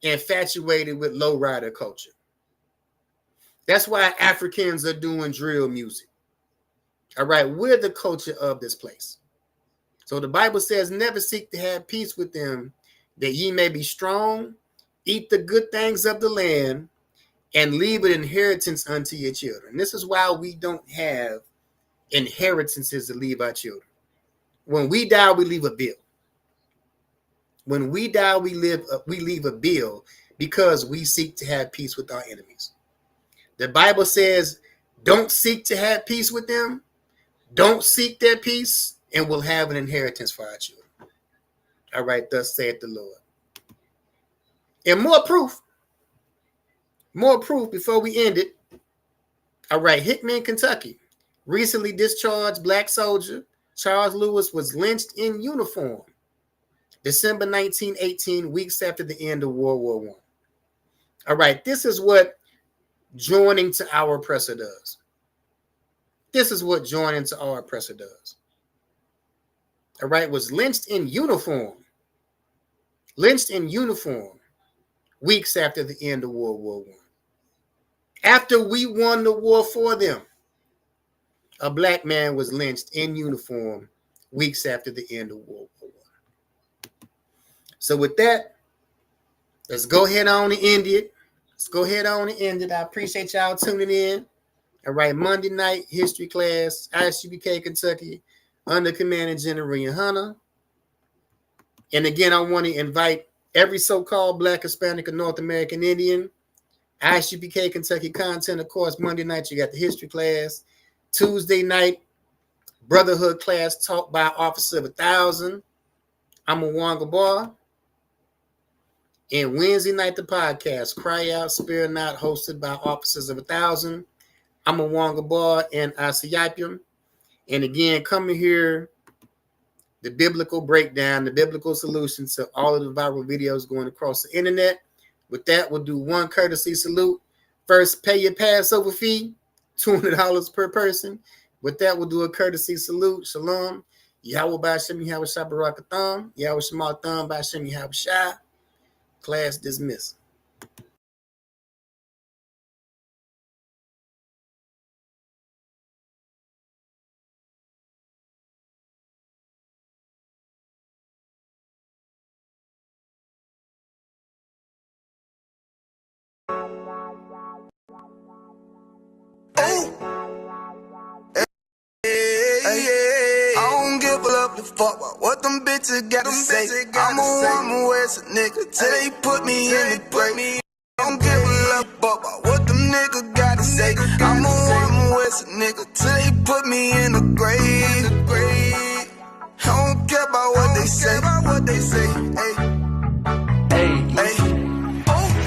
S3: infatuated with lowrider culture. That's why Africans are doing drill music. All right, we're the culture of this place. So the Bible says, never seek to have peace with them, that ye may be strong, eat the good things of the land, and leave an inheritance unto your children. This is why we don't have inheritances to leave our children. When we die, we leave a bill. When we die, we leave a bill, because we seek to have peace with our enemies. The Bible says, don't seek to have peace with them. Don't seek their peace, and we'll have an inheritance for our children. All right, thus saith the Lord. And more proof before we end it. All right, Hickman, Kentucky. Recently discharged black soldier Charles Lewis was lynched in uniform December 1918, weeks after the end of World War I. All right, this is what joining to our oppressor does. This is what joining to our oppressor does. All right, was lynched in uniform. Lynched in uniform weeks after the end of World War I. After we won the war for them, a black man was lynched in uniform weeks after the end of World War I. So with that, let's go ahead on and end it. I appreciate y'all tuning in. All right, Monday night history class, ISUPK, Kentucky, under Commanding General Ian Hunter. And again, I want to invite every so-called Black, Hispanic, or North American Indian. ISUPK, Kentucky content, of course. Monday night, you got the history class. Tuesday night, brotherhood class taught by Officer of 1,000. I'm a Wanga Bar. And Wednesday night, the podcast, Cry Out, Spare Not, hosted by Officers of 1,000. I'm a Wanga Bar and Asiapium. And again, come here, the biblical breakdown, the biblical solution to all of the viral videos going across the internet. With that, we'll do one courtesy salute. First, pay your Passover fee, $200 per person. With that, we'll do a courtesy salute. Shalom. Yahweh B'Shem Yahweh Shabarakatham. Yahweh Shematham B'Shem Yahweh Shah. Class dismissed.
S4: Fuck about what them bitches gotta say. I'm a woman where's a nigga till they put me in the grave. Don't give a fuck about what them niggas gotta say. I'm a woman where's a nigga till they put me in the grave. I don't care about what they say. Hey.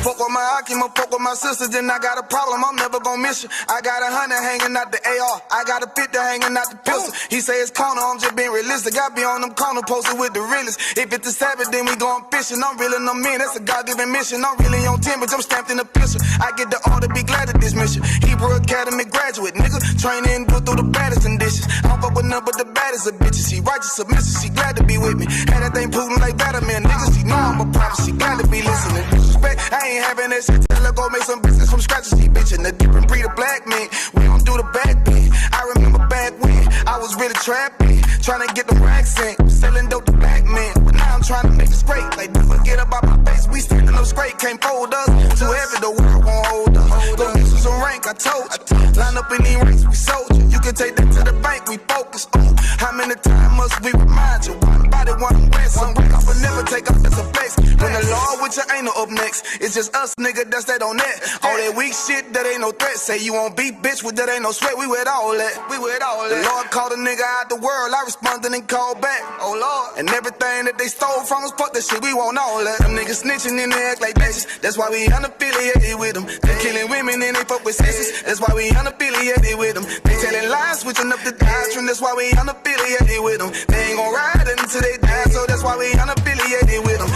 S4: Fuck with my Akima, fuck with my sisters, then I got a problem, I'm never gonna miss you. I got 100 hanging out the AR, I got a 50 hanging out the pistol. He say it's corner, I'm just being realistic. I be on them corner posted with the realest. If it's the Sabbath, then we going fishing. I'm reeling them in, that's a God-given mission. I'm really on 10, but I'm stamped in the pistol. I get the order, be glad to dismiss you. Hebrew Academy graduate, nigga. Training, go through the baddest conditions. I don't fuck with none but the baddest of bitches. She righteous, submissive, she glad to be with me. Had that thing Putin like Vladimir, niggas. She know I'm a prophet, she glad to be listening. Disrespect, I ain't having that shit. Tell her go make some business from scratch and she bitchin'. The different breed of black men, we don't do the back bend. I remember back when I was really trapping, trying to get the racks in, selling dope to black men. But now I'm trying to make it straight. Like, don't forget about my face, we standing up straight, can't fold us. Too heavy, the world won't hold us. Go get you some rank, I told you. Line up in these ranks, we soldier. You can take that to the bank, we focus. Ooh, how many times must we remind you? One body, one way, some break off, but never take off as a flex. When the law with you ain't no up next, it's just us, nigga, that's that on that. All that weak shit, that ain't no threat. Say you won't beat, bitch, with that ain't no sweat. We with all that. The Lord called a nigga out the world, I responded and called back. Oh Lord, and everything that they stole from us, fuck that shit, we want all that. Them niggas snitching and they act like bitches. That's why we unaffiliated with them. They killing women and they fuck with sisters. That's why we unaffiliated with them. They telling lies, switching up the doctrine. That's why we unaffiliated with them. They ain't gon' ride until they die, so that's why we unaffiliated with them.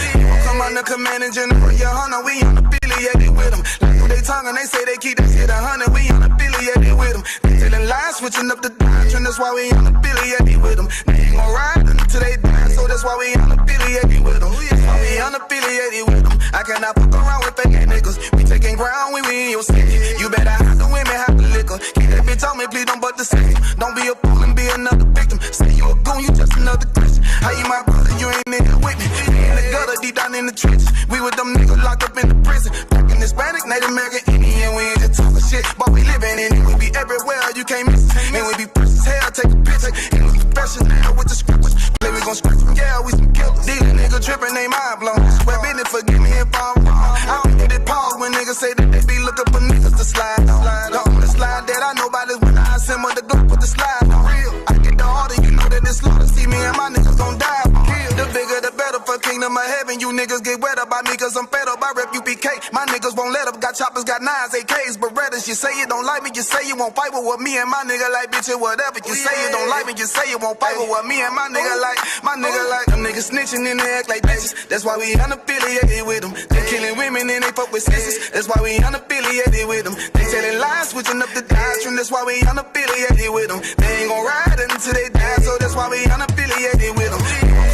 S4: Come under Commanding General Ian Hunter, we unaffiliated with them. Like through they tongue and they say they keep that shit 100, we unaffiliated with them. They telling lies, switching up the doctrine. That's why we unaffiliated with them. They ain't gon' ride until they die, so that's why we unaffiliated with them. That's why we unaffiliated with them. I cannot fuck around with fake niggas. We taking ground when we in your city. You better have the women, have the liquor. Keep that bitch on me, please don't but the same. Don't be a fool and be another victim. Say you a goon, you just another Christian. How you my brother, you ain't in here with me. We in the gutter, deep down in the trenches. We with them niggas locked up in the prison. Black and Hispanic, Native American, Indian. We ain't just talking shit, but we living in it. We be everywhere, you can't miss it. And we be precious hell, take a picture. And we professional with the scriptures. Play, we gon' scratch them, yeah, we some killers. These niggas tripping, they mind blown. Swear business, forgive me if I'm wrong. I don't need niggas gon' die. The bigger the better for kingdom of heaven. You niggas get wet up by me cause I'm fed up. I rep UPK. My niggas won't let up. Got choppers, got nines, AKs, Berettas. You say you don't like me, you say you won't fight with what me and my nigga like, bitch, or whatever. You say you don't like me, you say you won't fight with what me and my nigga like. My nigga like them niggas snitching and they act like bitches. That's why we unaffiliated with them. They killing women and they fuck with sisters. That's why we unaffiliated with them. They telling lies, switching up the doctrine. That's why we unaffiliated with them. They ain't gon' ride until they die, so that's why we unaffiliated with them.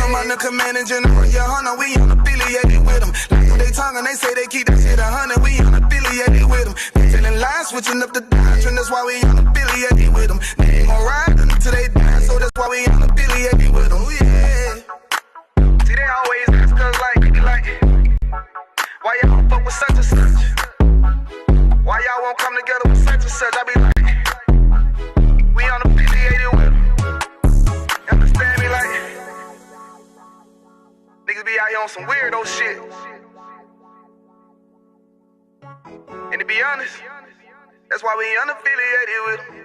S4: Come on the commanding general, your hunter, we unaffiliated with them. Like they tongue and they say they keep that shit 100, we unaffiliated with them. They telling lies, switching up the doctrine. That's why we unaffiliated with them. They ain't gon' ride until they die, so that's why we unaffiliated with them. Yeah. See, they always ask us like, why y'all fuck with such and such? Why y'all won't come together with such and such? I be like, we unaffiliated with them. You understand me? Like, niggas be out here on some weirdo shit. And to be honest, that's why we unaffiliated with them.